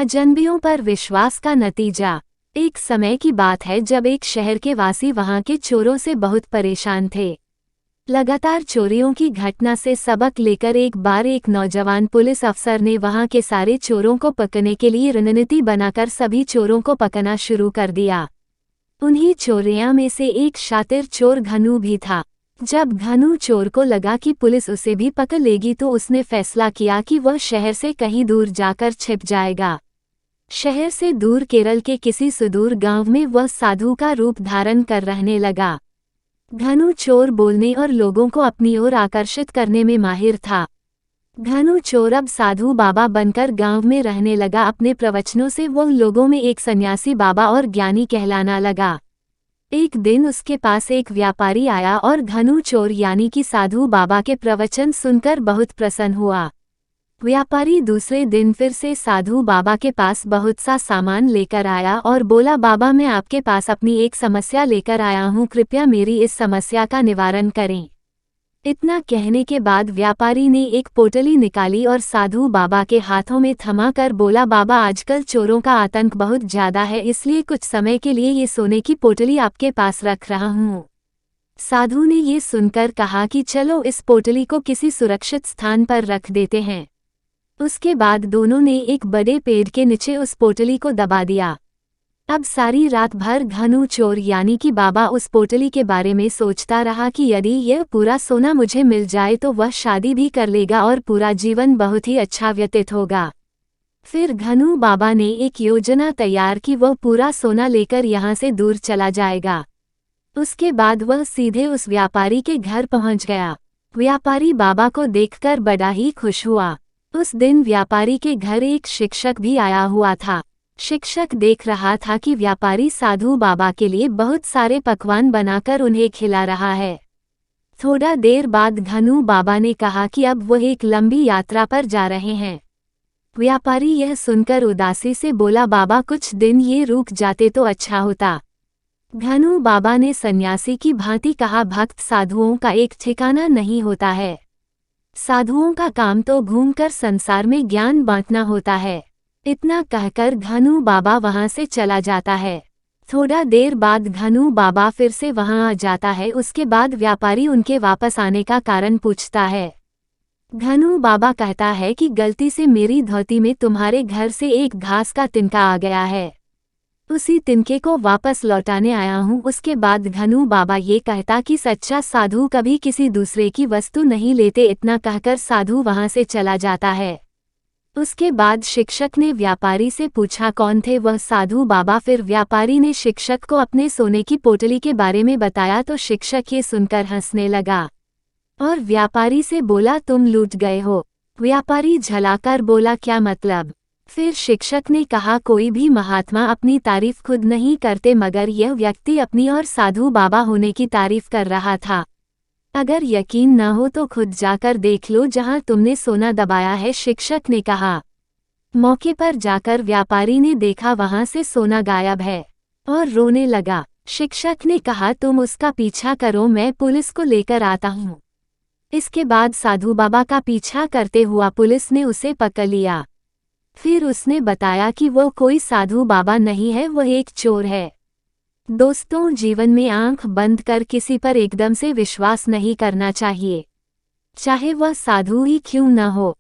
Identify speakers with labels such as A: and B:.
A: अजनबियों पर विश्वास का नतीजा। एक समय की बात है जब एक शहर के वासी वहां के चोरों से बहुत परेशान थे। लगातार चोरियों की घटना से सबक लेकर एक बार एक नौजवान पुलिस अफसर ने वहां के सारे चोरों को पकड़ने के लिए रणनीति बनाकर सभी चोरों को पकड़ना शुरू कर दिया। उन्हीं चोरियों में से एक शातिर चोर घनू भी था। जब घनू चोर को लगा कि पुलिस उसे भी पकड़ लेगी तो उसने फैसला किया कि वह शहर से कहीं दूर जाकर छिप जाएगा। शहर से दूर केरल के किसी सुदूर गांव में वह साधु का रूप धारण कर रहने लगा। घनू चोर बोलने और लोगों को अपनी ओर आकर्षित करने में माहिर था। घनू चोर अब साधु बाबा बनकर गांव में रहने लगा। अपने प्रवचनों से वह लोगों में एक सन्यासी बाबा और ज्ञानी कहलाना लगा। एक दिन उसके पास एक व्यापारी आया और घनू चोर यानी कि साधु बाबा के प्रवचन सुनकर बहुत प्रसन्न हुआ। व्यापारी दूसरे दिन फिर से साधु बाबा के पास बहुत सा सामान लेकर आया और बोला, बाबा मैं आपके पास अपनी एक समस्या लेकर आया हूँ, कृपया मेरी इस समस्या का निवारण करें। इतना कहने के बाद व्यापारी ने एक पोटली निकाली और साधु बाबा के हाथों में थमा कर बोला, बाबा आजकल चोरों का आतंक बहुत ज्यादा है, इसलिए कुछ समय के लिए ये सोने की पोटली आपके पास रख रहा हूँ। साधु ने ये सुनकर कहा कि चलो इस पोटली को किसी सुरक्षित स्थान पर रख देते हैं। उसके बाद दोनों ने एक बड़े पेड़ के नीचे उस पोटली को दबा दिया। अब सारी रात भर घनू चोर यानी कि बाबा उस पोटली के बारे में सोचता रहा कि यदि यह पूरा सोना मुझे मिल जाए तो वह शादी भी कर लेगा और पूरा जीवन बहुत ही अच्छा व्यतीत होगा। फिर घनू बाबा ने एक योजना तैयार की, वह पूरा सोना लेकर यहाँ से दूर चला जाएगा। उसके बाद वह सीधे उस व्यापारी के घर पहुँच गया। व्यापारी बाबा को देखकर बड़ा ही खुश हुआ। उस दिन व्यापारी के घर एक शिक्षक भी आया हुआ था। शिक्षक देख रहा था कि व्यापारी साधु बाबा के लिए बहुत सारे पकवान बनाकर उन्हें खिला रहा है। थोड़ा देर बाद घनू बाबा ने कहा कि अब वह एक लंबी यात्रा पर जा रहे हैं। व्यापारी यह सुनकर उदासी से बोला, बाबा कुछ दिन ये रुक जाते तो अच्छा होता। घनू बाबा ने सन्यासी की भांति कहा, भक्त साधुओं का एक ठिकाना नहीं होता है। साधुओं का काम तो घूमकर संसार में ज्ञान बांटना होता है। इतना कहकर घनू बाबा वहां से चला जाता है। थोड़ा देर बाद घनू बाबा फिर से वहां आ जाता है। उसके बाद व्यापारी उनके वापस आने का कारण पूछता है। घनू बाबा कहता है कि गलती से मेरी धोती में तुम्हारे घर से एक घास का तिनका आ गया है, उसी तिनके को वापस लौटाने आया हूँ। उसके बाद घनू बाबा ये कहता कि सच्चा साधु कभी किसी दूसरे की वस्तु नहीं लेते। इतना कहकर साधु वहां से चला जाता है। उसके बाद शिक्षक ने व्यापारी से पूछा कौन थे वह साधु बाबा। फिर व्यापारी ने शिक्षक को अपने सोने की पोटली के बारे में बताया तो शिक्षक ये सुनकर हंसने लगा और व्यापारी से बोला, तुम लूट गए हो। व्यापारी झलाकर बोला, क्या मतलब? फिर शिक्षक ने कहा, कोई भी महात्मा अपनी तारीफ खुद नहीं करते, मगर यह व्यक्ति अपनी और साधु बाबा होने की तारीफ कर रहा था। अगर यकीन न हो तो खुद जाकर देख लो जहां तुमने सोना दबाया है, शिक्षक ने कहा। मौके पर जाकर व्यापारी ने देखा वहां से सोना गायब है और रोने लगा। शिक्षक ने कहा, तुम उसका पीछा करो, मैं पुलिस को लेकर आता हूँ। इसके बाद साधु बाबा का पीछा करते हुआ पुलिस ने उसे पकड़ लिया। फिर उसने बताया कि वह कोई साधु बाबा नहीं है, वह एक चोर है। दोस्तों, जीवन में आंख बंद कर किसी पर एकदम से विश्वास नहीं करना चाहिए, चाहे वह साधु ही क्यों न हो।